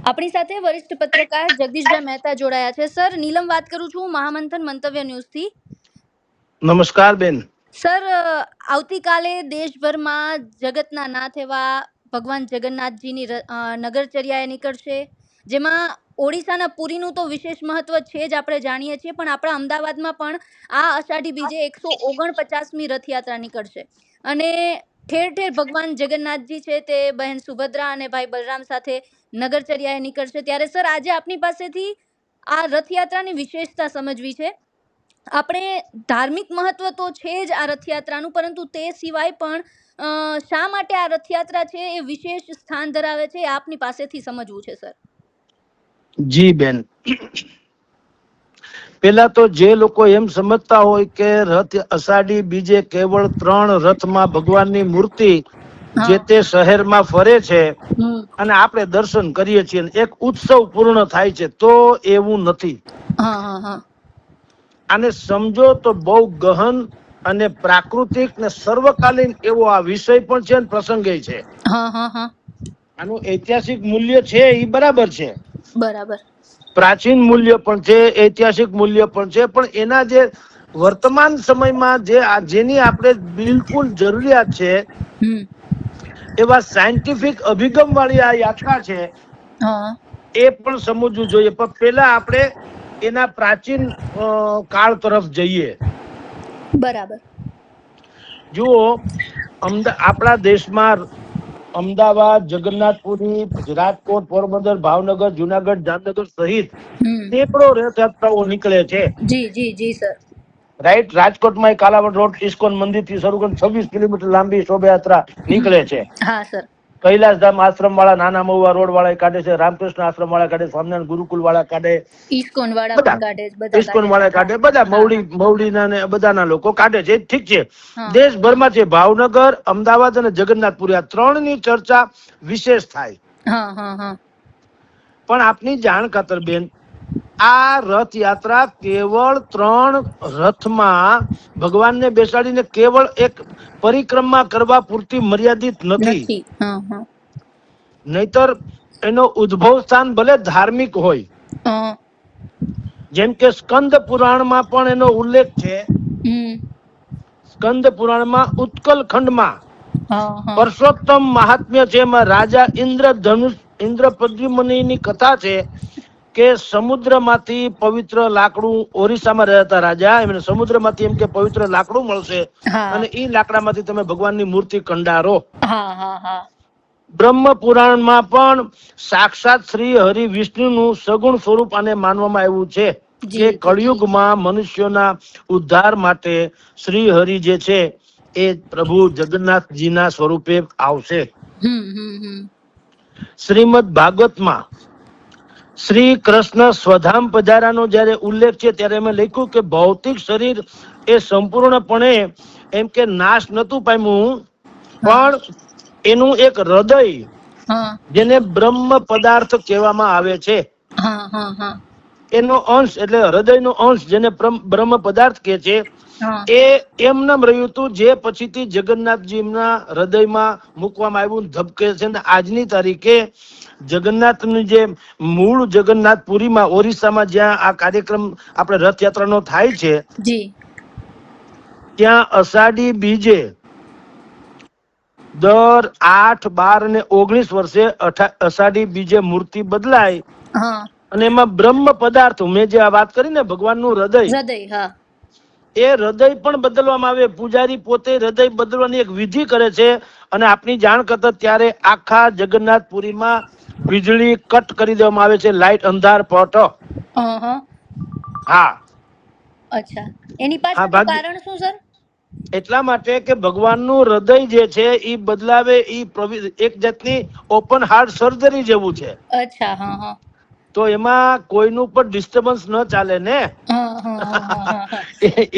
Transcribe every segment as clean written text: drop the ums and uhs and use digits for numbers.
આપણી સાથે વરિષ્ઠ પત્રકાર જગદીશભાઈ મહેતા જોડાયા છે. સર, નીલમ વાત કરું છું, મહામંથન મંતવ્ય ન્યૂઝથી. નમસ્કાર બેન. સર, આવતીકાલે દેશભરમાં જગતના નાથ એવા ભગવાન જગન્નાથજીની નગરચર્યા નીકળશે, જેમાં ઓડિશાના પુરીનું તો વિશેષ મહત્વ છે જ, આપણે જાણીએ છીએ, પણ આપણા અમદાવાદમાં પણ આ અષાઢી બીજે 149મી રથયાત્રા નીકળશે અને ઠેર ઠેર ભગવાન જગન્નાથજી છે તે બહેન સુભદ્રા અને ભાઈ બલરામ સાથે નગરચર્યાએ નીકળશે. ત્યારે સર, આજે આપની પાસેથી આ રથયાત્રાની વિશેષતા સમજવી છે. આપણે ધાર્મિક મહત્વ તો છે જ આ રથયાત્રાનું, પરંતુ તે સિવાય પણ શા માટે આ રથયાત્રા છે એ વિશેષ સ્થાન ધરાવે છે, આપની પાસેથી સમજવું છે સર. જી બેન, પેલા તો જે લોકો એમ સમજતા હોય કે રથ અષાઢી બીજે કેવળ 3 રથમાં ભગવાનની મૂર્તિ જે તે શહેરમાં ફરે છે અને આપણે દર્શન કરીએ છીએ, એક ઉત્સવ પૂર્ણ થાય છે, તો એવું નથી. આને સમજો તો બહુ ગહન અને પ્રાકૃતિક ને સર્વકાલીન એવો આ વિષય પણ છે અને પ્રસંગે છે. આનું ઐતિહાસિક મૂલ્ય છે એ બરાબર છે, બરાબર. પ્રાચીન મૂલ્ય પણ છે, ઐતિહાસિક મૂલ્ય પણ છે, પણ એના જે વર્તમાન સમયમાં જેની આપણે બિલકુલ જરૂરિયાત છે એવા સાયન્ટિફિક અભિગમ વાળી આ યાત્રા છે એ પણ સમજવું જોઈએ. પણ પેલા આપણે એના પ્રાચીન કાળ તરફ જઈએ. બરાબર. જુઓ, આપણા દેશમાં અમદાવાદ, જગન્નાથપુરી, રાજકોટ, પોરબંદર, ભાવનગર, જુનાગઢ, જામનગર સહિત સેંકડો રથયાત્રાઓ નીકળે છે. જી જી જી સર. રાઈટ. રાજકોટમાં કાલાવડ રોડ ઇસ્કોન મંદિર થી શરૂ કરીને 26 કિલોમીટર લાંબી શોભાયાત્રા નીકળે છે. હા સર. કૈલાસધામ આશ્રમ વાળા નાના મહુવા રોડ વાળા કાઢે છે, રામકૃષ્ણ આશ્રમ વાળા કાઢે, સ્વામિનારાયણ ગુરુકુલ વાળા કાઢે, ઇસ્કોન વાળા કાઢે, ઇસ્કોન વાળા કાઢે, બધા મવડીના ને બધાના લોકો કાઢે છે. ઠીક છે, દેશભરમાં છે. ભાવનગર, અમદાવાદ અને જગન્નાથપુરી આ 3 ની ચર્ચા વિશેષ થાય. પણ આપની જાણ ખાતર બેન, આ રથયાત્રા કેવળ 3 રથમાં ભગવાનને બેસાડીને કેવળ એક પરિક્રમા કરવા પૂરતી મર્યાદિત નથી. નહીતર એનો ઉદ્ભવ સ્થાન ભલે ધાર્મિક હોય, જેમ કે સ્કંદ પુરાણમાં પણ એનો ઉલ્લેખ છે. સ્કંદ પુરાણમાં ઉત્કલ ખંડમાં પરસોત્તમ મહાત્મ્ય છે, એમાં રાજા ઇન્દ્ર પ્રદ્યુમ્નની કથા છે કે સમુદ્રમાંથી પવિત્ર લાકડું, ઓરિસ્સામાં રહેતા રાજા, એમને સમુદ્રમાંથી એમ કે પવિત્ર લાકડું મળશે અને એ લાકડામાંથી તમે ભગવાનની મૂર્તિ કંડારો. બ્રહ્મ પુરાણમાં પણ સાક્ષાત શ્રી હરિ વિષ્ણુનું સગુણ સ્વરૂપ આને માનવામાં આવ્યું છે કે કળિયુગમાં મનુષ્યોના ઉદ્ધાર માટે શ્રી હરિ જે છે એ પ્રભુ જગન્નાથજીના સ્વરૂપે આવશે. શ્રીમદ ભાગવતમાં શ્રી કૃષ્ણ સ્વધામ પધારાનો જયારે ઉલ્લેખ છે ત્યારે એમાં લખ્યું કે ભૌતિક શરીર એ સંપૂર્ણપણે એમ કે નાશ નતું પામ્યું, પણ એનું એક હૃદય જેને બ્રહ્મ પદાર્થ કહેવામાં આવે છે, એનો અંશ એટલે હૃદયનો અંશ જેને બ્રહ્મ પદાર્થ કહે છે, એ એમનેમ રહ્યું હતું, જે પછીથી જગન્નાથજીના હૃદયમાં મૂકવામાં આવ્યું, ધબકે છે. આજની તારીખે જગન્નાથનું જે મૂળ જગન્નાથપુરીમાં ઓરિસ્સામાં જ્યાં આ કાર્યક્રમ આપણે રથયાત્રાનો થાય છે, ત્યાં અષાઢી બીજે દર 8, 12 અને 19 વર્ષે અષાઢી બીજે મૂર્તિ બદલાય અને એમાં બ્રહ્મ પદાર્થ, મેં જે વાત કરી ને ભગવાનનું હૃદય, એ હૃદય પણ બદલવામાં આવે. પૂજારી પોતે હૃદય બદલવાની એક વિધિ કરે છે અને આપની જાણ કરતા ત્યારે આખા જગન્નાથપુરીમાં વીજળી કટ કરી દેવામાં આવે છે, લાઈટ અંધાર પટ. હા. અચ્છા, એની પાછળનું કારણ શું સર? એટલા માટે કે ભગવાનનું હૃદય જે છે એ બદલાવે, એ એક જાતની ઓપન હાર્ટ સર્જરી જેવું છે. અચ્છા. તો એમાં કોઈનું પણ ડિસ્ટર્બન્સ ન ચાલે ને,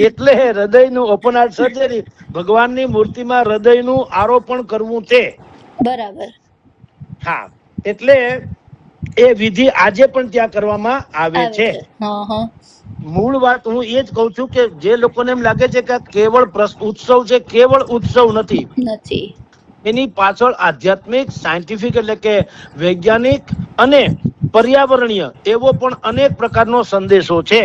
એટલે હૃદયનું ઓપન હાર્ટ સર્જરી, ભગવાનની મૂર્તિમાં હૃદયનું આરોપણ કરવું છે. બરાબર. હા, એટલે એ વિધિ આજે પણ ત્યાં કરવામાં આવે છે. મૂળ વાત હું એ જ કઉ છું કે જે લોકોને એમ લાગે છે કે કેવળ ઉત્સવ છે, કેવળ ઉત્સવ નથી. એની પાછળ આધ્યાત્મિક, સાયન્ટિફિક એટલે કે વૈજ્ઞાનિક અને પર્યાવરણીય એવો પણ અનેક પ્રકારનો સંદેશો છે.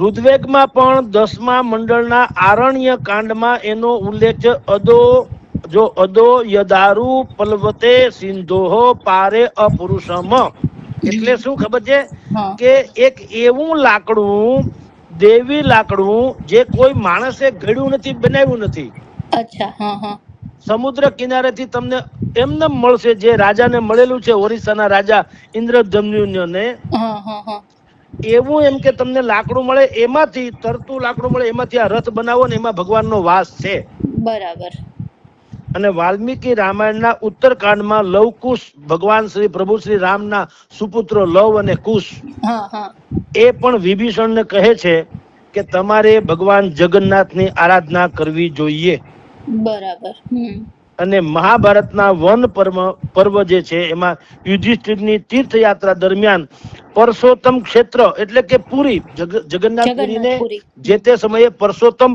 ઋગ્વેદમાં પણ 10મા મંડળના આરણ્ય કાંડમાં એનો ઉલ્લેખ છે. અદો યદારુ પલવતે સિંધોહ પારે અપુરુષમ. એટલે શું ખબર છે કે એક એવું લાકડું, દેવી લાકડું, જે કોઈ માણસે ઘડ્યું નથી, બનાવ્યું નથી. અચ્છા. સમુદ્ર કિનારેથી તમને એમને મળશે, જે રાજાને મળેલું છે, ઓરિસ્સાના રાજા ઇન્દ્રધમ્યુને. એવું એમ કે તમને લાકડું મળે, એમાંથી તરતું લાકડું મળે, એમાંથી આ રથ બનાવો ને એમાં ભગવાનનો વાસ છે. બરાબર. અને વાલ્મીકી રામાયણના ઉત્તરકાંડમાં લવકુશ, ભગવાન શ્રી પ્રભુ શ્રી રામના સુપુત્રો લવ અને કુશ, એ પણ વિભીષણને કહે છે કે તમારે ભગવાન જગન્નાથની આરાધના કરવી જોઈએ. બરાબર. અને મહાભારતના વન પર્વ જે છે એમાં યુધિષ્ઠિરની તીર્થયાત્રા દરમિયાન પરસોત્તમ ક્ષેત્ર એટલે કે પુરી, જગન્નાથપુરીને જે તે સમયે પરસોત્તમ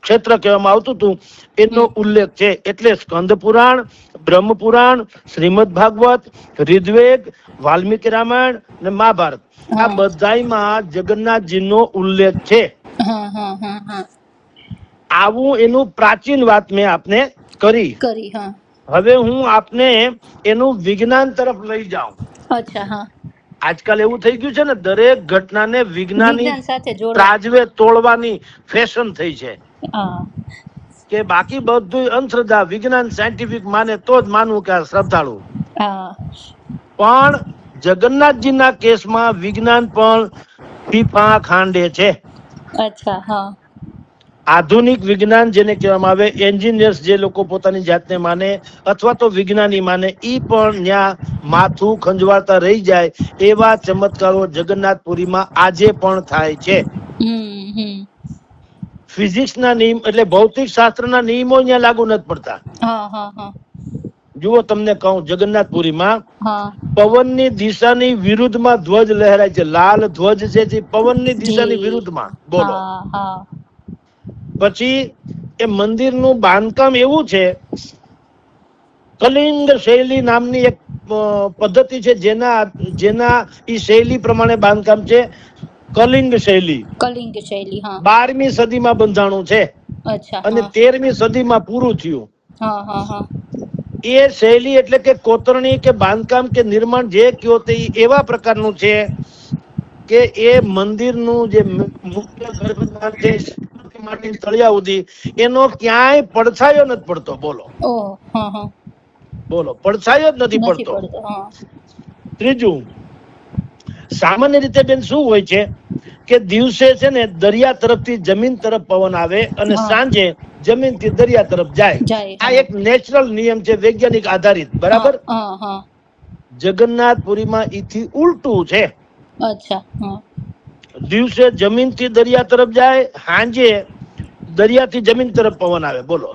ક્ષેત્ર કહેવામાં આવતું હતું, એનો ઉલ્લેખ છે. એટલે સ્કંદ પુરાણ, બ્રહ્મ પુરાણ, શ્રીમદ ભાગવત, ઋગ્વેદ, વાલ્મીકી રામાયણ અને મહાભારત, આ બધામાં જગન્નાથજીનો ઉલ્લેખ છે. આવું એનું પ્રાચીન વાત મેં આપને કરી. હવે હું આપને એનું વિજ્ઞાન તરફ લઈ જાઉં. આજકાલ એવું થઈ ગયું છે ને, દરેક ઘટનાને વિજ્ઞાની ત્રાજવે તોડવાની ફેશન થઈ છે. કે બાકી બધું અંધશ્રદ્ધા, વિજ્ઞાન સાયન્ટિફિક માને તો જ માનવું કે આ શ્રદ્ધાળુ. પણ જગન્નાથજીના કેસમાં વિજ્ઞાન પણ ફીફા ખાંડે છે. આધુનિક વિજ્ઞાન જેને કહેવામાં આવે, એન્જિનિયર્સ જે લોકો પોતાની જાતને માને અથવા તો વિજ્ઞાની માને, ઈ પણ ત્યાં માથું ખંજવાળતા રહી જાય. એવા ચમત્કારો જગન્નાથપુરીમાં આજે પણ થાય છે. ફિઝિક્સના નિયમ એટલે ભૌતિક શાસ્ત્રના નિયમો અહીંયા લાગુ નથી પડતા. જુઓ, તમને કહું, જગન્નાથપુરીમાં પવનની દિશાની વિરુદ્ધમાં ધ્વજ લહેરાય છે. લાલ ધ્વજ છે જે પવનની દિશાની વિરુદ્ધમાં. બોલો. પછી એ મંદિરનું બાંધકામ એવું છે, કલિંગ શૈલી નામની એક પદ્ધતિ છે, જેના ઈ શૈલી પ્રમાણે બાંધકામ છે. કલિંગ શૈલી 12મી સદીમાં બંધાણું છે અને 13મી સદીમાં પૂરું થયું. એ શૈલી એટલે કે કોતરણી કે બાંધકામ કે નિર્માણ જે કયો તે એવા પ્રકારનું છે કે એ મંદિરનું જે મુખ્ય ગર્ભદ્વાર છે, તળિયા સુધી, એનો ક્યાંય પડછાયો નથી પડતો. બોલો, પડછાયો જ નથી પડતો. ત્રીજું, સામાન્ય રીતે બેન શું હોય છે કે દિવસે છે ને દરિયા તરફથી જમીન તરફ પવન આવે અને સાંજે જમીનથી દરિયા તરફ જાય. આ એક નેચરલ નિયમ છે, વૈજ્ઞાનિક આધારિત. બરાબર. જગન્નાથપુરીમાં ઈથી ઉલટું છે. દિવસે જમીનથી દરિયા તરફ જાય, સાંજે દરિયાથી જમીન તરફ પવન આવે. બોલો.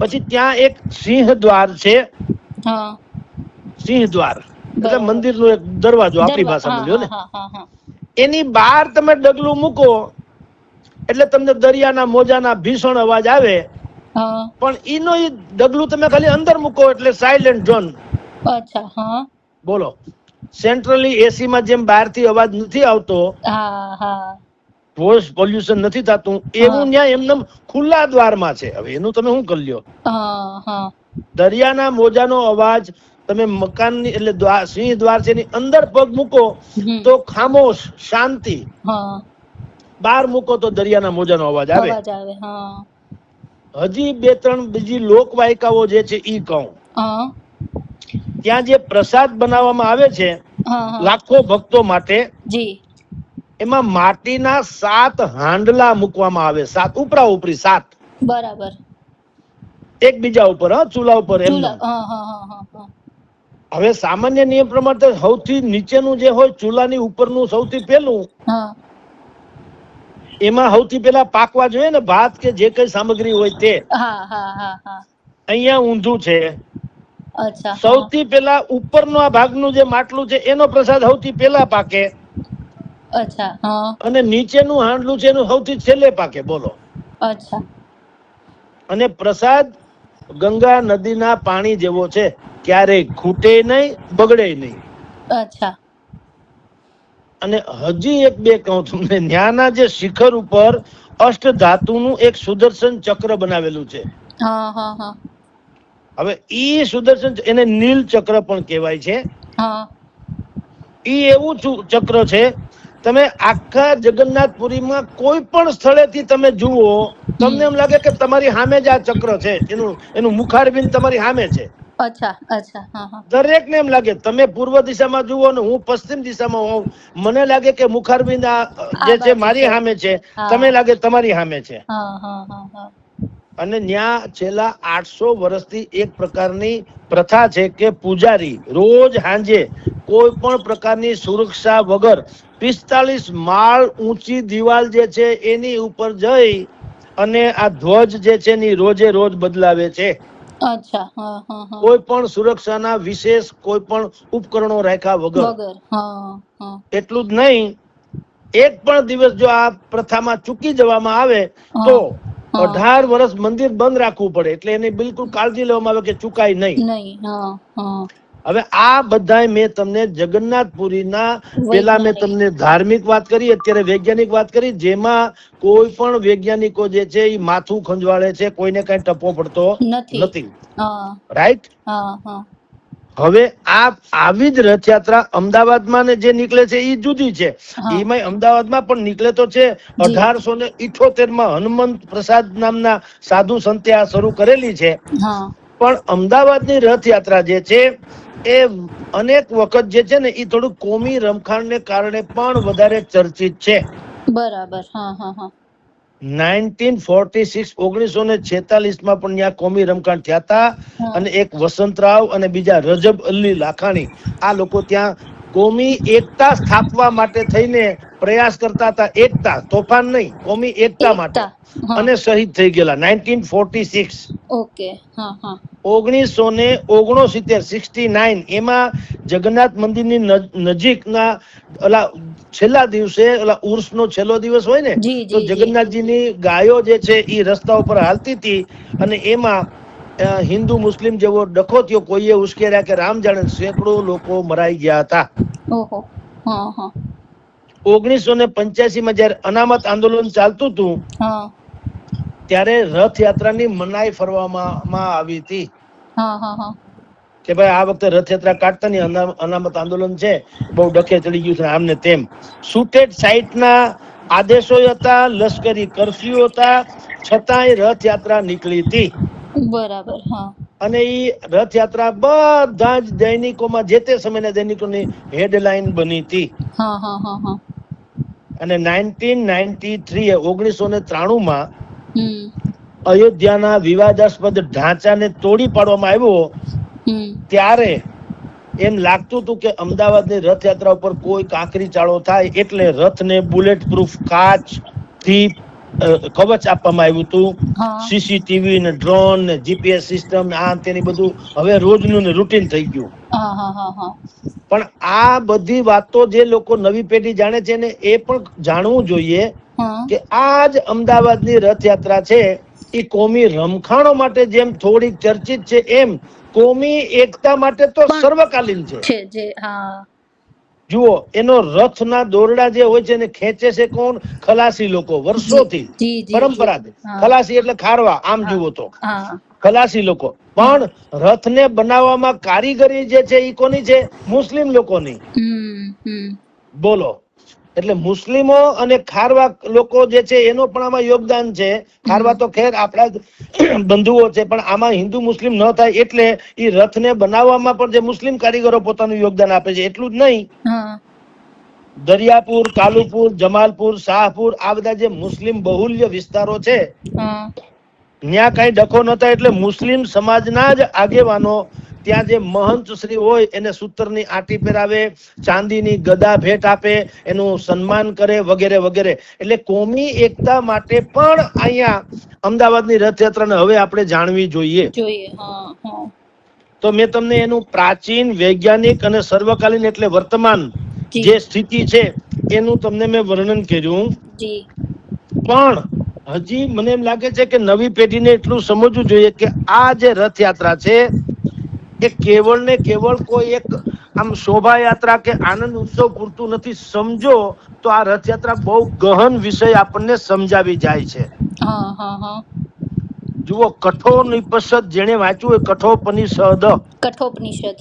પછી ત્યાં એક સિંહ દ્વાર છે. સિંહ દ્વાર એટલે મંદિરનો એક દરવાજો, આપણી ભાષામાં લ્યો ને. એની બહાર તમે ડગલું મૂકો એટલે તમને દરિયાના મોજાના ભીષણ અવાજ આવે, પણ ઈનો ઈ ડગલું તમે ખાલી અંદર મૂકો એટલે સાયલેન્ટ ઝોન. બોલો. સેન્ટ્રલી એસી માં જેમ બહારથી અવાજ નથી આવતો, વોઇસ પોલ્યુશન નથી થતું, એવું ત્યાં એમને ખુલ્લા દ્વારમાં છે. હવે એનું તમે શું કરી લ્યો? દરિયાના મોજાનો અવાજ તમે મકાનની એટલે સિંહ દ્વાર છે એની અંદર પગ મૂકો તો ખામોશ, શાંતિ. બહાર મૂકો તો દરિયાના મોજાનો અવાજ આવે. હજી 2-3 બીજી લોકવાયકાઓ જે છે ઈ કહું. ત્યાં જે પ્રસાદ બનાવવામાં આવે છે લાખો ભક્તો માટે, એમાં માટીના 7 હાંડલા મૂકવામાં આવે. 7 ઉપરા ઉપરી 7. બરાબર. એક બીજા ઉપર, ચૂલા ઉપર. હવે સામાન્ય નિયમ પ્રમાણે સૌથી નીચેનું જે હોય, ચૂલાની ઉપરનું સૌથી પહેલું, એમાં સૌથી પહેલા પાકવા જોઈએ ને ભાત કે જે કઈ સામગ્રી હોય તે. અહીંયા ઊંધું છે. સૌથી પહેલા ઉપરનો આ ભાગનું જે માટલું છે એનો પ્રસાદ સૌથી પહેલા પાકે. અને નીચેનું હાંડલું છે એનું સૌથી છેલ્લે પાકે. બોલો. અને પ્રસાદ ગંગા નદીના પાણી જેવો છે, ક્યારેય ખૂટે નહીં, બગડે નહીં. અચ્છા. અને હજી એક બે કહું તમને, ન્યાના જે શિખર ઉપર અષ્ટધાતુનું એક સુદર્શન ચક્ર બનાવેલું છે. હા હા હા. હવે ઈ સુદર્શન એને નીલ ચક્ર પણ કહેવાય છે. હા. ઈ એવું ચક્ર છે, તમે આખા જગન્નાથપુરીમાં કોઈ પણ સ્થળેથી તમે જુઓ, તમને એમ લાગે કે તમારી સામે જ આ ચક્ર છે, એનું મુખારબિંદ તમારી સામે છે. અચ્છા અચ્છા. હા હા. દરેકને એમ લાગે, તમે પૂર્વ દિશામાં જુઓ ને હું પશ્ચિમ દિશામાં હોઉં, મને લાગે કે મુખારબિંદ જે છે મારી સામે છે, તમે લાગે તમારી સામે છે. અને ન્યા છેલ્લા 800 વર્ષથી એક પ્રકારની પ્રથા છે કે પૂજારી રોજ સાંજે કોઈ પણ પ્રકારની સુરક્ષા વગર 45 માળ ઊંચી દિવાલ જે છે એની ઉપર જઈ અને આ ધ્વજ જે છે ની રોજે રોજ બદલાવે છે. અચ્છા. કોઈ પણ સુરક્ષાના વિશેષ કોઈ પણ ઉપકરણો રાખ્યા વગર. એટલું જ નહીં, એક પણ દિવસ જો આ પ્રથામાં ચૂકી જવામાં આવે તો 18 વર્ષ મંદિર બંધ રાખવું પડે. એટલે એની બિલકુલ કાળજી લેવામાં આવે કે ચૂકાય નહીં. હવે આ બધા મેં તમને જગન્નાથપુરીના, પેલા મેં તમને ધાર્મિક વાત કરી, અત્યારે વૈજ્ઞાનિક વાત કરી, જેમાં કોઈ પણ વૈજ્ઞાનિકો જે છે એ માથું ખંજવાળે છે, કોઈને કઈ ટપો પડતો નથી. રાઈટ. હવે આવી જ રથયાત્રા અમદાવાદમાં ને જે નીકળે છે એ જુદી છે. એમાં અમદાવાદમાં પણ નીકળે તો છે. 1878 હનુમંત પ્રસાદ નામના સાધુ સંતે આ શરૂ કરેલી છે. પણ અમદાવાદની રથયાત્રા જે છે એ અનેક વખત જે છે ને એ થોડું કોમી રમખાણને કારણે પણ વધારે ચર્ચિત છે. બરાબર. 1946 1946માં પણ ત્યાં કોમી રમખાણ થયા હતા. અને એક વસંતરાવ અને બીજા રજબ અલી લાખાણી, આ લોકો ત્યાં કોમી એકતા સ્થાપવા માટે થઈને પ્રયાસ કરતા હતા. એકતા, તોફાન નહીં, કોમી એકતા માટે. અને શહીદ થઈ ગયેલા 1946. ઓકે. 1969 એમાં જગન્નાથ મંદિરની નજીકના છેલ્લા દિવસે ઉર્સનો છેલ્લો દિવસ હોય ને, તો જગન્નાથજીની ગાયો જે છે એ રસ્તા ઉપર હાલતી હતી અને એમાં હિન્દુ મુસ્લિમ જેવો ડખો થયો, કોઈએ ઉશ્કેર્યા કે રામ જાણે, સેંકડો લોકો મરાઈ ગયા હતા. 1985માં જયારે અનામત આંદોલન ચાલતું હતું ત્યારે રથયાત્રાની મનાઈ ફરવામાં આવી હતી કે ભાઈ આ વખતે રથયાત્રા કાઢતા નહીં, અનામત આંદોલન છે, બહુ ડખે ચડી ગયું છે, આમને તેમ. શૂટેડ સાઇટના આદેશો હતા, લશ્કરી કર્ફ્યુ હતા, છતાંય રથયાત્રા નીકળી હતી. બરાબર. અને એ રથયાત્રા બધા જ દૈનિકોમાં, જે તે સમયના દૈનિકોની હેડલાઇન બની હતી. અને 1993 અયોધ્યાના વિવાદાસ્પદ ઢાંચાને તોડી પાડવામાં આવ્યો ત્યારે એમ લાગતું હતું કે અમદાવાદની રથયાત્રા ઉપર કોઈ કાંકરી ચાળો થાય એટલે રથને બુલેટ પ્રૂફ કાચથી કવચ આપવામાં આવ્યું હતું. સીસીટીવી ને ડ્રોન ને જીપીએસ સિસ્ટમ આ તેની બધું હવે રોજનું ને રૂટીન થઈ ગયું. પણ આ બધી વાતો જે લોકો નવી પેઢી જાણે છે ને એ પણ જાણવું જોઈએ કે આ જ અમદાવાદની રથયાત્રા છે એ કોમી રમખાણો માટે જેમ થોડીક ચર્ચિત છે, એમ કોમી એકતા માટે તો સર્વકાલીન છે. જુઓ, એનો રથના દોરડા જે હોય છે ને ખેંચે છે કોણ? ખલાસી લોકો, વર્ષોથી પરંપરા. ખલાસી એટલે ખારવા, આમ જુઓ તો ખલાસી લોકો. પણ રથને બનાવવામાં કારીગરી જે છે એ કોની છે? મુસ્લિમ લોકોની. બોલો, એટલે મુસ્લિમો અને ખારવા લોકો જે છે એનો પણ આમાં યોગદાન છે. ખારવા તો ખેર આપણા બંધુઓ છે, પણ આમાં હિન્દુ મુસ્લિમ ન થાય એટલે એ રથને બનાવવામાં પણ જે મુસ્લિમ કારીગરો પોતાનું યોગદાન આપે છે. એટલું જ નહીં, દરિયાપુર, કાલુપુર, જમાલપુર, શાહપુર આ બધા જે મુસ્લિમ બહુલ્ય વિસ્તારો છે ત્યાં કઈ ડખો ન થાય એટલે મુસ્લિમ સમાજના જ આગેવાનો ત્યાં જે મહંત શ્રી હોય એને સૂતરની આંટી પહેરાવે, ચાંદીની ગદા ભેટ આપે, એનું સન્માન કરે વગેરે વગેરે. એટલે કોમી એકતા માટે પણ અહીંયા અમદાવાદની રથયાત્રાને હવે આપણે જાણવી જોઈએ. તો મેં તમને એનું પ્રાચીન, વૈજ્ઞાનિક અને સર્વકાલીન એટલે વર્તમાન જે સ્થિતિ છે એનું તમને મેં વર્ણન કર્યું. પણ હજી મને એમ લાગે છે કે નવી પેઢીને એટલું સમજવું જોઈએ કે આ જે રથયાત્રા છે એ કેવળ ને કેવળ કોઈ એક આમ શોભાયાત્રા કે આનંદ ઉત્સવ પૂરતું નથી. સમજો તો આ રથયાત્રા બહુ ગહન વિષય આપણને સમજાવી જાય છે. હા હા હા. જુઓ, કઠોપનિષદ જેને વાંચ્યું હોય, કઠોપનિષદ, કઠોપનિષદ.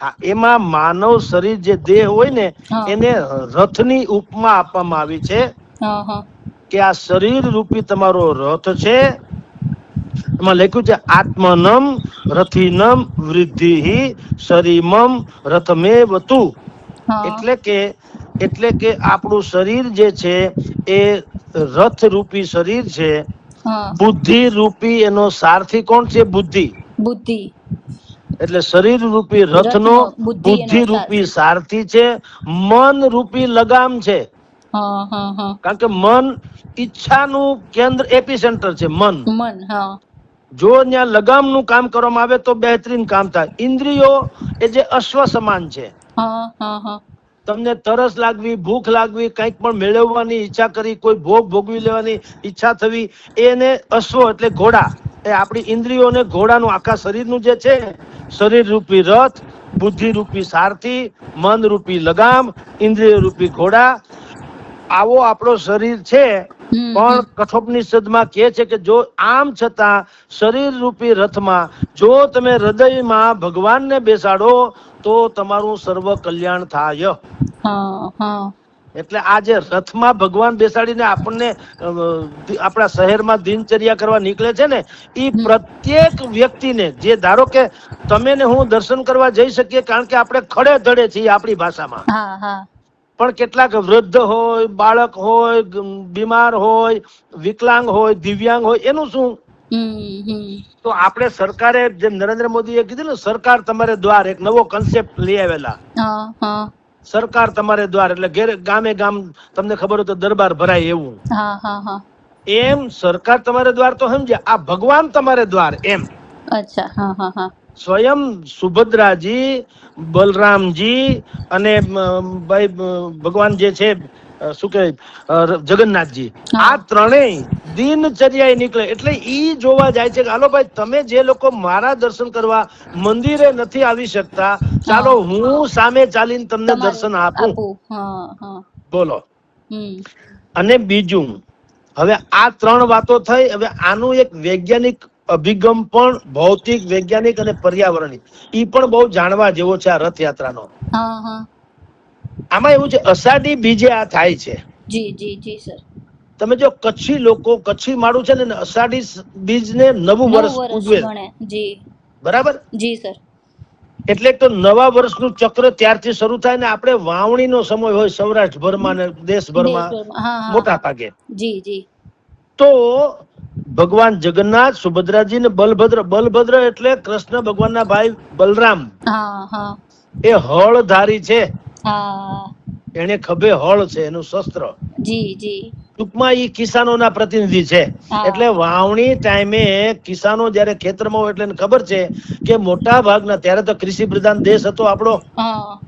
હા, એમાં માનવ શરીર જે દેહ હોય ને હા એને રથની ઉપમા આપવામાં આવી છે હા હા. કે આ શરીર રૂપી તમારો રથ છે. એમાં લખ્યું છે આત્મનમ રથિનમ વૃદ્ધિ શરીમમ રથમેવતુ. હા એટલે કે આપણું શરીર જે છે એ રથ રૂપી શરીર છે. હા. બુદ્ધિ રૂપી એનો સારથી કોણ છે? બુદ્ધિ. બુદ્ધિ. એટલે શરીર રૂપી રથનો રથનો બુદ્ધિ એનો બુદ્ધિ રૂપી સારથી. સારથી છે. મન રૂપી લગામ છે. હા હા હા. કારણ કે મન ઈચ્છાનું કેન્દ્ર, એપી સેન્ટર છે મન. મન. હા. જો ત્યાં લગામનું કામ કરવામાં આવે તો બહેતરીન કામ થાય. ઇન્દ્રિયો એ જે અશ્વ સમાન છે. હા હા હા. તમને તરસ લાગવી, ભૂખ લાગવી, કંઈક પણ મેળવવાની ઈચ્છા કરી, કોઈ ભોગ ભોગવી લેવાની ઈચ્છા થવી, એને અશ્વ એટલે ઘોડા. એ આપણી ઇન્દ્રિયોને ઘોડાનું, આખા શરીરનું જે છે શરીર રૂપી રથ, બુદ્ધિ રૂપી સારથી, મન રૂપી લગામ, ઇન્દ્રિય રૂપી ઘોડા, આવો આપણો શરીર છે. પણ કઠોપનિષદમાં કહે છે કે જો આમ છતાં શરીર રૂપી રથમાં જો તમે હૃદયમાં ભગવાનને બેસાડો તો તમારું સર્વ કલ્યાણ થાય. હા હા. એટલે આ જે રથમાં ભગવાન બેસાડીને આપણને આપણા શહેરમાં દિનચર્યા કરવા નીકળે છે ને, એ પ્રત્યેક વ્યક્તિને, જે ધારો કે તમે ને હું દર્શન કરવા જઈ શકીએ કારણ કે આપણે ખડે ધડે છીએ આપણી ભાષામાં, હા હા. પણ કેટલાક વૃદ્ધ હોય, બાળક હોય, બીમાર હોય, વિકલાંગ હોય, દિવ્યાંગ હોય, એનું શું? તો આપણે સરકારે, જેમ નરેન્દ્ર મોદીએ કીધું ને, સરકાર તમારે દ્વાર, એક નવો કન્સેપ્ટ લઈ આવેલા. હા હા. સરકાર તમારે દ્વાર એટલે ઘેર ગામે ગામ તમને ખબર હોય તો દરબાર ભરાય એવું. હા હા હા. એમ સરકાર તમારે દ્વાર તો સમજ્યા, આ ભગવાન તમારે દ્વાર એમ. અચ્છા. હા હા હા. સ્વયં સુભદ્રાજી, બલરામજી અને ભાઈ ભગવાન જે છે શું કે જગન્નાથજી, આ હા ત્રણેય દિનચર્યા નીકળે એટલે ઈ જોવા જાય છે કે હાલો ભાઈ, તમે જે લોકો મારા દર્શન કરવા મંદિરે નથી આવી શકતા, ચાલો હા. હું સામે ચાલીને તમને તમારે દર્શન આપું. આપું. હા હા. બોલો. હમ. અને બીજું, હવે આ ત્રણ વાતો થઈ. હવે આનું એક વૈજ્ઞાનિક અભિગમ પણ, ભૌતિક, વૈજ્ઞાનિક અને પર્યાવરણિક, ઈ પણ બહુ જાણવા જેવો છે આ રથયાત્રાનો. હા હા. આમાં એવું છે, અષાઢી બીજે આ થાય છે. જી જી જી સર. તમે જો કચ્છી લોકો, કચ્છી માળું છે ને, અષાઢી બીજ ને નવું વર્ષ ઉજવે. ગણે. જી. બરાબર. જી સર. એટલે તો નવા વર્ષનું ચક્ર ત્યારથી શરૂ થાય ને આપણે વાવણીનો સમય હોય સૌરાષ્ટ્રભરમાં ને દેશભરમાં હા હા. મોટા ભાગે. જી જી. તો ભગવાન જગન્નાથ, સુભદ્રાજી ને બલભદ્ર એટલે કૃષ્ણ ભગવાનના ભાઈ બલરામ, હા હા. એ હળધારી છે. હા. એને ખભે હળ છે, એનું શસ્ત્ર. જી જી. ટૂંકમાં ઈ કિસાનોના પ્રતિનિધિ છે. એટલે હા. વાવણી ટાઈમે કિસાનો જયારે ખેતરમાં હોય એટલે એને ખબર છે કે મોટા ભાગના, ત્યારે તો કૃષિ પ્રધાન દેશ હતો આપણો, હા.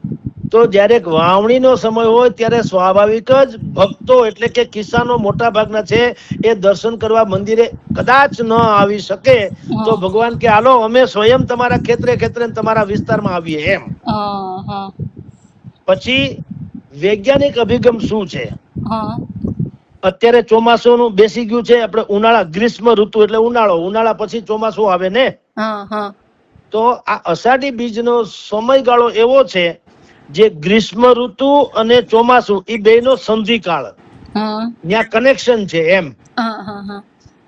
તો જયારે વાવણીનો સમય હોય ત્યારે સ્વાભાવિક જ ભક્તો એટલે કે કિસાનો મોટા ભાગના છે એ દર્શન કરવા મંદિરે કદાચ ન આવી શકે તો હા. ભગવાન કે હાલો અમે સ્વયં તમારા ખેતરે ખેતરે તમારા વિસ્તારમાં આવીએ એમ. હા હા. પછી વૈજ્ઞાનિક અભિગમ શું છે? હા. અત્યારે ચોમાસું બેસી ગયું છે, આપણે ઉનાળા, ગ્રીષ્મ ઋતુ એટલે ઉનાળા પછી ચોમાસું આવે ને, હા હા. તો આ અષાઢી બીજનો સમયગાળો એવો છે જે ગ્રીષ્મ ઋતુ અને ચોમાસું એ બેનો સંધિકાળ, હા. ત્યાં કનેક્શન છે એમ. હા હા હા.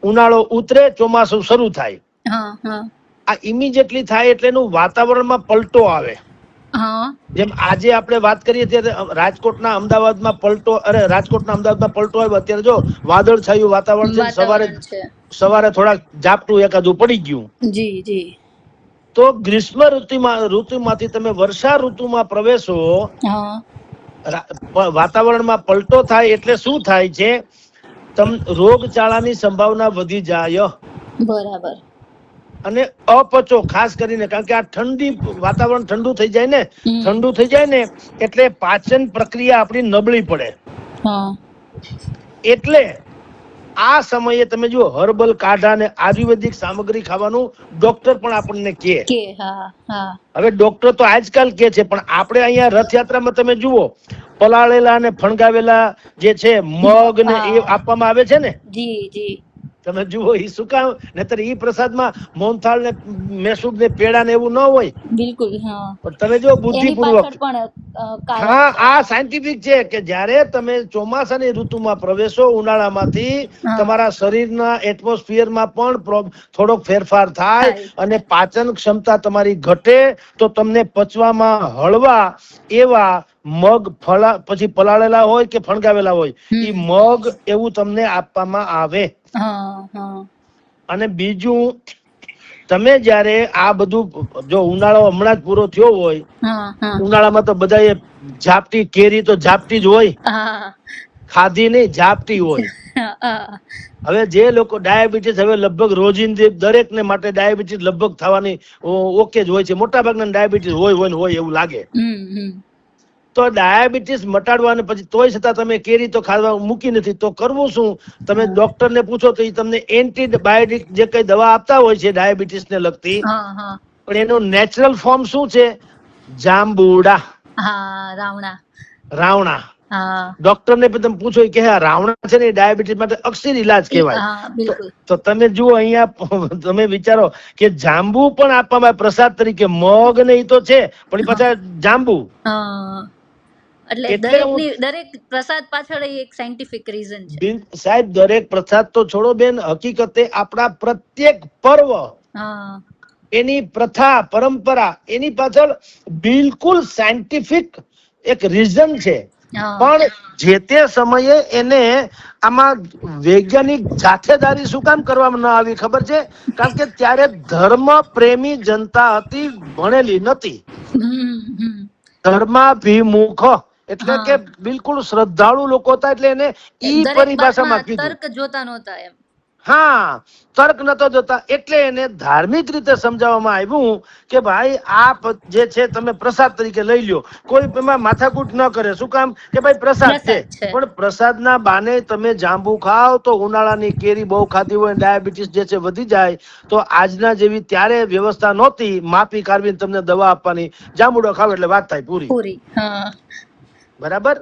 ઉનાળો ઉતરે, ચોમાસું શરૂ થાય. હા હા. આ ઇમિડિયેટલી થાય એટલે એનું વાતાવરણમાં પલટો આવે. હા. જેમ આજે આપણે વાત કરીએ ત્યારે રાજકોટના અમદાવાદમાં પલટો, રાજકોટના અમદાવાદમાં પલટો આવ્યો. અત્યારે જો વાદળછાયું વાતાવરણ છે, વાતાવરણ છે. સવારે થોડાક ઝાપટું એકાદું પડી ગયું. જી જી. તો ગ્રીષ્મ ઋતુમાંથી તમે વર્ષા ઋતુમાં પ્રવેશો, હા. વાતાવરણમાં પલટો થાય એટલે શું થાય છે? રોગચાળાની સંભાવના વધી જાય. બરાબર. અને અપચો ખાસ કરીને, કારણ કે આ વાતાવરણ ઠંડુ થઈ જાય ને, ઠંડુ થઈ જાય ને એટલે પાચન પ્રક્રિયા આપણી નબળી પડે. હા. એટલે આ સમયે તમે જુઓ હર્બલ કાઢા ને આયુર્વેદિક સામગ્રી ખાવાનું ડોક્ટર પણ આપણને કહે. હવે ડોક્ટર તો આજકાલ કે છે, પણ આપણે અહીંયા રથયાત્રામાં તમે જુઓ પલાળેલા ને ફણગાવેલા જે છે મગ ને એ આપવામાં આવે છે ને. તમે જુઓ ઈ શું કામ? નહીતર ઈ પ્રસાદમાં મોહનથાળ ને મેસૂબ ને પેડા ને એવું ન હોય. બિલકુલ. પણ તમે જો બુદ્ધિપૂર્વક, હા આ સાયન્ટિફિક છે કે જ્યારે તમે ચોમાસાની ઋતુમાં પ્રવેશો ઉનાળામાંથી, તમારા શરીરના એટમોસ્ફિયરમાં પણ થોડોક ફેરફાર થાય અને પાચન ક્ષમતા તમારી ઘટે, તો તમને પચવામાં હળવા એવા મગ પછી પલાળેલા હોય કે ફણગાવેલા હોય ઈ મગ એવું તમને આપવામાં આવે. અને બીજું, તમે જયારે આ બધું જો ઉનાળો હમણાં જ પૂરો થયો હોય, ઉનાળામાં તો બધા ઝાપટી કેરી તો ઝાપટી જ હોય, ખાધી નહીં ઝાપટી હોય. હવે જે લોકો ડાયાબિટીસ હવે લગભગ રોજિંદી દરેક ને માટે ડાયાબિટીસ લગભગ થવાની ઓકે જ હોય છે, મોટા ભાગના ડાયાબિટીસ હોય એવું લાગે. તો ડાયાબિટીસ મટાડવા પછી તોય છતાં તમે કેરી તો ખાવા મૂકી નથી, તો કરવું શું? તમે ડોક્ટર ને પૂછો તો તમને એન્ટીબાયોટિક જે કઈ દવા આપતા હોય છે ડાયાબિટીસ ને લગતી, પણ એનું નેચરલ ફોર્મ શું છે? જાંબુડા, રાવણા. ડોક્ટર ને તમે પૂછો કે રાવણા છે ને ડાયાબિટીસ માટે અક્ષર ઇલાજ કહેવાય. તો તમે જુઓ અહીંયા તમે વિચારો કે જાંબુ પણ આપવામાં પ્રસાદ તરીકે, મગ ને એ તો છે પણ પાછા જાંબુ. એટલે દરેક પ્રસાદ પાછળ એક સાયન્ટિફિક રીઝન છે. સાહેબ દરેક પ્રસાદ તો છોડો બેન, હકીકતે આપણા પ્રત્યેક પર્વ, એની પ્રથા પરંપરા, એની પાછળ બિલકુલ સાયન્ટિફિક એક રીઝન છે. પણ જે તે સમયે એને આમાં વૈજ્ઞાનિક સાથેદારી શું કામ કરવામાં ન આવી ખબર છે? કારણ કે ત્યારે ધર્મ પ્રેમી જનતા હતી, ભણેલી નથી, ધર્માભિમુખ એટલે કે બિલકુલ શ્રદ્ધાળુ લોકો હતા. એટલે એને ઈ પરિભાષામાં કીધું, તર્ક જોતા નહોતા એમ. હા, તર્ક નતો જોતા, એટલે એને ધાર્મિક રીતે સમજાવવામાં આવ્યું કે ભાઈ આ જે છે તમે પ્રસાદ તરીકે લઈ લ્યો, કોઈ એમાં માથાકૂટ ન કરે. શું કામ? કે ભાઈ પ્રસાદ છે. પણ પ્રસાદના બાને તમે જાંબુ ખાઓ તો ઉનાળાની કેરી બહુ ખાધી હોય, ડાયાબિટીસ જે છે વધી જાય, તો આજના જેવી ત્યારે વ્યવસ્થા નહોતી માપી કાઢવીને તમને દવા આપવાની. જાંબુડો ખાવ એટલે વાત થાય પૂરી. બરાબર.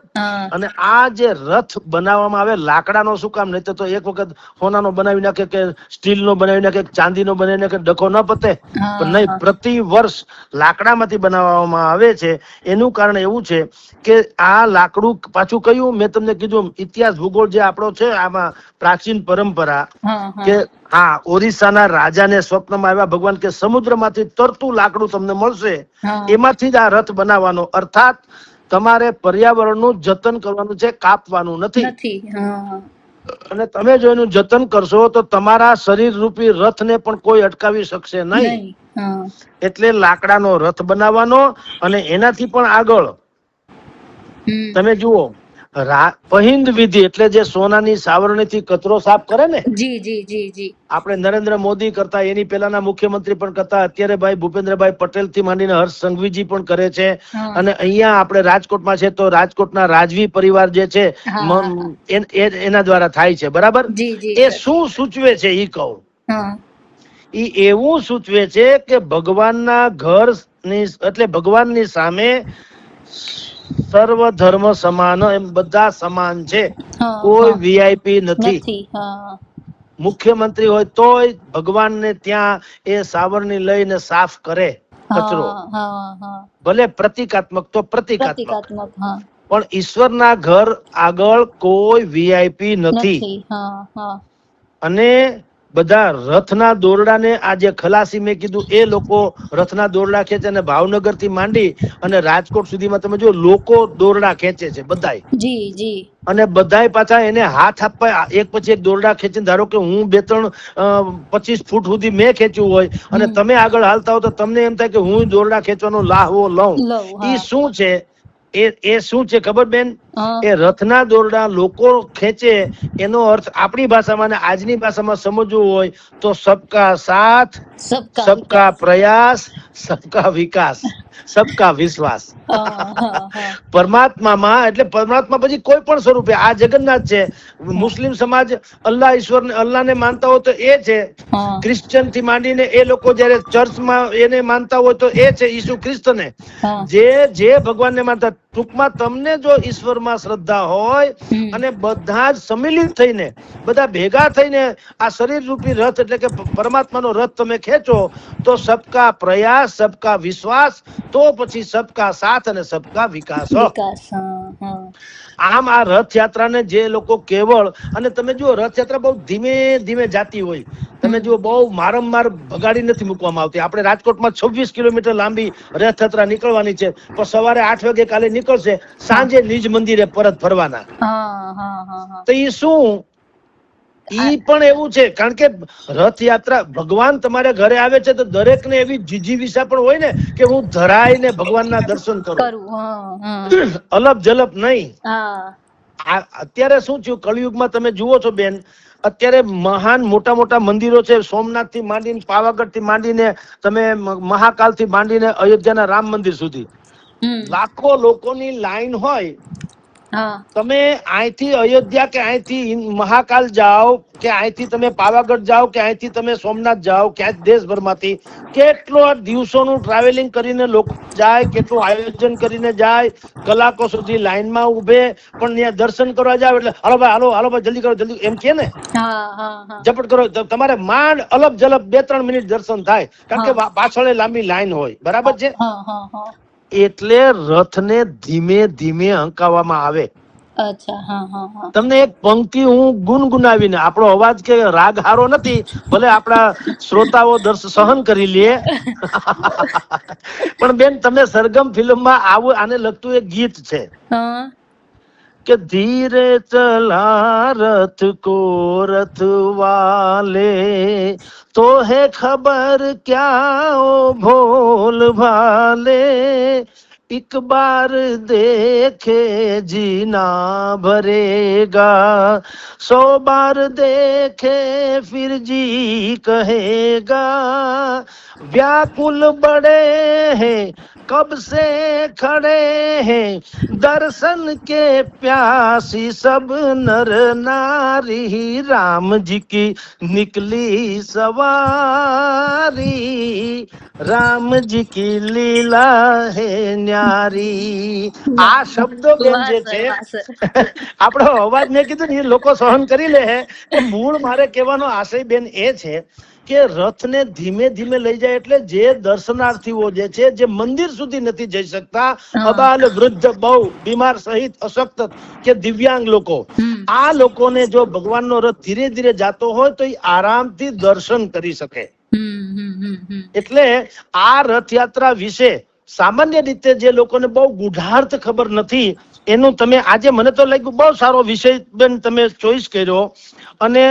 અને આ જે રથ બનાવવામાં આવે લાકડાનો શું કામ? નહીં તો એક વખત સોનાનો બનાવી નાખે કે સ્ટીલનો બનાવી નાખે, ચાંદીનો બનાવી નાખે, ડખો ન પતે. પણ નહીં, પ્રતિ વર્ષ લાકડામાંથી બનાવવામાં આવે છે. એનું કારણ એવું છે કે આ લાકડું પાછું કયું મેં તમને કીધું, ઇતિહાસ ભૂગોળ જે આપણો છે આમાં પ્રાચીન પરંપરા કે ઓરિસ્સાના રાજાને સ્વપ્નમાં આવ્યા ભગવાન કે સમુદ્રમાંથી તરતું લાકડું તમને મળશે, એમાંથી જ આ રથ બનાવવાનો. અર્થાત તમારે પર્યાવરણનું જતન કરવાનું છે, કાપવાનું નથી. અને તમે જો એનું જતન કરશો તો તમારા શરીર રૂપી રથને પણ કોઈ અટકાવી શકશે નહીં. એટલે લાકડાનો રથ બનાવવાનો. અને એનાથી પણ આગળ તમે જુઓ પહિંદ વિધિ એટલે જે સોનાની સાવરણીથી કચરો સાફ કરે ને, આપણે નરેન્દ્ર મોદી કરતા, એની પહેલાના મુખ્યમંત્રી પણ કરતા, અત્યારે ભાઈ ભૂપેન્દ્રભાઈ પટેલ થી માંડીને હર્ષ સંઘવીજી પણ કરે છે. અને અહીંયા આપણે રાજકોટમાં છે તો રાજકોટના રાજવી પરિવાર જે છે એના દ્વારા થાય છે. બરાબર. એ શું સૂચવે છે ઈ કહું. ઈ એવું સૂચવે છે કે ભગવાનના ઘર ની એટલે ભગવાનની સામે સર્વ ધર્મ સમાન, એમ બધા સમાન છે, કોઈ વીઆઈપી નથી. મુખ્યમંત્રી હોય તોય ભગવાનને ત્યાં એ સાવરણી લઈને સાફ કરે કચરો, ભલે પ્રતિકાત્મક તો પ્રતિકાત્મક, પણ ઈશ્વરના ઘર આગળ કોઈ વીઆઈપી નથી. અને બધા રથના દોરડાને આ જે ખલાસી મેં કીધું એ લોકો રથના દોરડા ખેંચે, અને ભાવનગર થી માંડી અને રાજકોટ સુધીમાં તમે જો લોકો દોરડા ખેંચે છે બધાય. અને બધાય પાછા એને હાથ આપવા એક પછી એક દોરડા ખેંચીને, ધારો કે હું 2-3-25 ફૂટ સુધી મેં ખેંચ્યું હોય અને તમે આગળ હાલતા હો તો તમને એમ થાય કે હું દોરડા ખેંચવાનો લાહવો લઉં. એ શું છે? એ શું છે ખબર બેન? હા. એ રથના દોરડા લોકો ખેંચે એનો અર્થ આપણી ભાષામાં અને આજની ભાષામાં સમજવું હોય તો સબકા સાથ, સબકા સબકા વિકાસ. પ્રયાસ, સબકા વિકાસ, સબકા વિશ્વાસ. હા હા હા પરમાત્મામાં એટલે પરમાત્મા પછી કોઈ પણ સ્વરૂપે આ જગન્નાથ છે. મુસ્લિમ સમાજ અલ્લાહ ઈશ્વરને અલ્લાહને માનતા હોય તો એ છે. હા ક્રિશ્ચન થી માંડીને એ લોકો જયારે ચર્ચમાં એને માનતા હોય તો એ છે ઈસુ ખ્રિસ્તને. હા. જે ભગવાનને માનતા, ટૂંકમાં તમને જો ઈશ્વરમાં શ્રદ્ધા હોય અને બધા જ સમિલિત થઈને બધા ભેગા થઈને આ શરીર રૂપી રથ એટલે કે પરમાત્માનો રથ તમે ખેંચો તો સબકા પ્રયાસ, સબકા વિશ્વાસ, તો પછી સબકા સાથ અને સબકા વિકાસ. વિકાસ. હા હા આમ આ રથયાત્રાને જે લોકો કેવળ, અને તમે જુઓ રથયાત્રા બહુ ધીમે ધીમે જાતી હોય. તમે જુઓ બહુ મારંવાર ભગાડી નથી મૂકવામાં આવતી. આપણે રાજકોટમાં 26 કિલોમીટર લાંબી રથયાત્રા નીકળવાની છે, પણ સવારે 8 વાગે કાલે નીકળશે, સાંજે નિજ મંદિરે પરત ફરવાના. હા હા હા. તો એ શું, ઈ પણ એવું છે. કારણ કે રથયાત્રા ભગવાન તમારે ઘરે આવે છે તો દરેક ને એવી જીજીવિષા પણ હોય ને કે હું ધરાઈને ભગવાનના દર્શન કરું, અલપ જલપ નહીં. અત્યારે શું થયું કળિયુગમાં તમે જુઓ છો બેન, અત્યારે મહાન મોટા મોટા મંદિરો છે, સોમનાથ થી માંડીને પાવાગઢ થી માંડીને તમે મહાકાલ થી માંડીને અયોધ્યાના રામ મંદિર સુધી લાખો લોકોની લાઈન હોય. તમે અહીંથી અયોધ્યા કે અહીંથી મહાકાલ જાઓ કે અહીંથી તમે પાવાગઢ જાઓ કે અહીંથી તમે સોમનાથ જાઓ, ક્યાંક દેશભરમાંથી કેટલો દિવસોનું ટ્રાવેલિંગ કરીને લોકો જાય, કેટલું આયોજન કરીને જાય, કલાકો સુધી લાઈનમાં ઉભે, પણ ત્યાં દર્શન કરવા જાવ એટલે હાલો ભાઈ હાલો, હાલો ભાઈ જલ્દી કરો, જલ્દી એમ કે ને, ઝપટ કરો. તમારે માંડ અલપ જલપ 2-3 મિનિટ દર્શન થાય, કારણ કે પાછળ લાંબી લાઈન હોય. બરાબર છે. એટલે રથને ધીમે ધીમે હંકાવવામાં આવે. તમને એક પંક્તિ હું ગુનગુનાવીને, આપણો અવાજ કે રાગ હારો નથી, ભલે આપણા શ્રોતાઓ સહન કરી લે, પણ બેન તમે સરગમ ફિલ્મમાં આવું આને લગતું એક ગીત છે કે ધીરે ચલા રથ કો રથવાલે તો હે ખબર ક્યા ઓ ભોલ ભાલે एक बार देखे जीना भरेगा 100 बार देखे फिर जी कहेगा व्याकुल बड़े हैं कब से खड़े हैं दर्शन के प्यासी सब नर नारी राम जी की निकली सवारी राम जी की લીલા હે ન્યારી. આ શબ્દો બેન જે છે, આપણો અવાજ મેં કીધું ને એ લોકો સહન કરી લે, પણ મૂળ મારે કહેવાનો આશય બેન એ છે કે રથને ધીમે ધીમે લઈ જાય એટલે જે દર્શનાર્થીઓ જે છે, જે મંદિર સુધી નથી જઈ શકતા, અબાલ વૃદ્ધ બહુ બીમાર સહિત અશક્ત કે દિવ્યાંગ લોકો, આ લોકોને જો ભગવાનનો રથ ધીરે ધીરે જાતો હોય તો એ આરામથી દર્શન કરી શકે. એટલે આ રથયાત્રા વિશે સામાન્ય રીતે જે લોકોને બહુ ગુઢાર્થ ખબર નથી, એનું તમે આજે મને તો લાગ્યું બહુ સારો વિષય બેન તમે ચોઈસ કર્યો. અને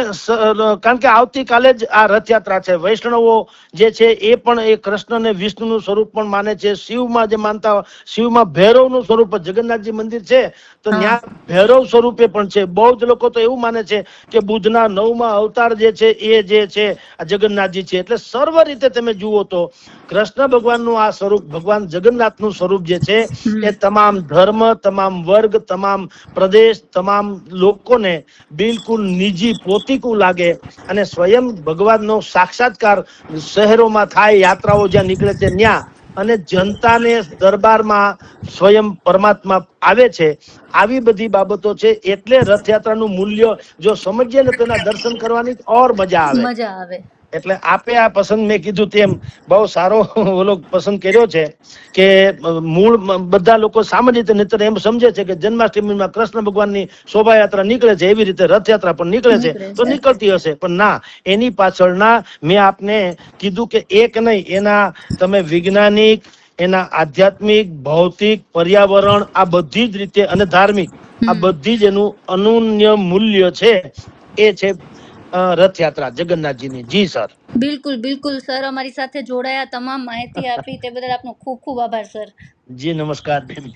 કારણ કે આવતીકાલે જ આ રથયાત્રા છે. વૈષ્ણવો જે છે એ પણ એ કૃષ્ણ અને વિષ્ણુનું સ્વરૂપ પણ માને છે. શિવમાં જે માનતા, શિવમાં ભૈરવનું સ્વરૂપ, જગન્નાથજી મંદિર છે તો ત્યાં ભૈરવ સ્વરૂપે પણ છે. બૌદ્ધ લોકો તો એવું માને છે કે બુદ્ધના 9મા અવતાર જે છે એ જે છે આ જગન્નાથજી છે. એટલે સર્વ રીતે તમે જુઓ તો કૃષ્ણ ભગવાનનું આ સ્વરૂપ, ભગવાન જગન્નાથનું સ્વરૂપ જે છે એ તમામ ધર્મ, તમામ વર્ગ, તમામ પ્રદેશ, તમામ લોકોને બિલકુલ નિજી પોતીકું લાગે અને સ્વયં ભગવાનનો સાક્ષાત્કાર શહેરોમાં થાય, યાત્રાઓ જ્યાં નીકળે છે ત્યાં, અને જનતાને દરબારમાં સ્વયં પરમાત્મા આવે છે. આવી બધી બાબતો છે. એટલે રથયાત્રાનું મૂલ્ય જો સમજીએ ને તો એના દર્શન કરવાની ઓર મજા આવે. એટલે આપે આ પસંદ મેં કીધું તેમ બહુ સારો ઓલો પસંદ કર્યો છે કે મૂળ બધા લોકો સામાન્ય રીતે નહીતર એમ સમજે છે કે જન્માષ્ટમીમાં કૃષ્ણ ભગવાનની શોભાયાત્રા નીકળે છે, એવી રીતે રથયાત્રા પણ નીકળે છે, તો નીકળતી હશે. પણ ના, એની પાછળના મેં આપને કીધું કે એક નહીં, એના તમે વૈજ્ઞાનિક, એના આધ્યાત્મિક, ભૌતિક, પર્યાવરણ, આ બધી જ રીતે, અને ધાર્મિક, આ બધી જ એનું અનન્ય મૂલ્ય છે. એ છે રથયાત્રા જગન્નાથજીની. જી સર. બિલકુલ બિલકુલ સર, અમારી સાથે જોડાયા, તમામ માહિતી આપી તે બદલ આપનો ખૂબ ખૂબ આભાર સર. જી નમસ્કાર બેન.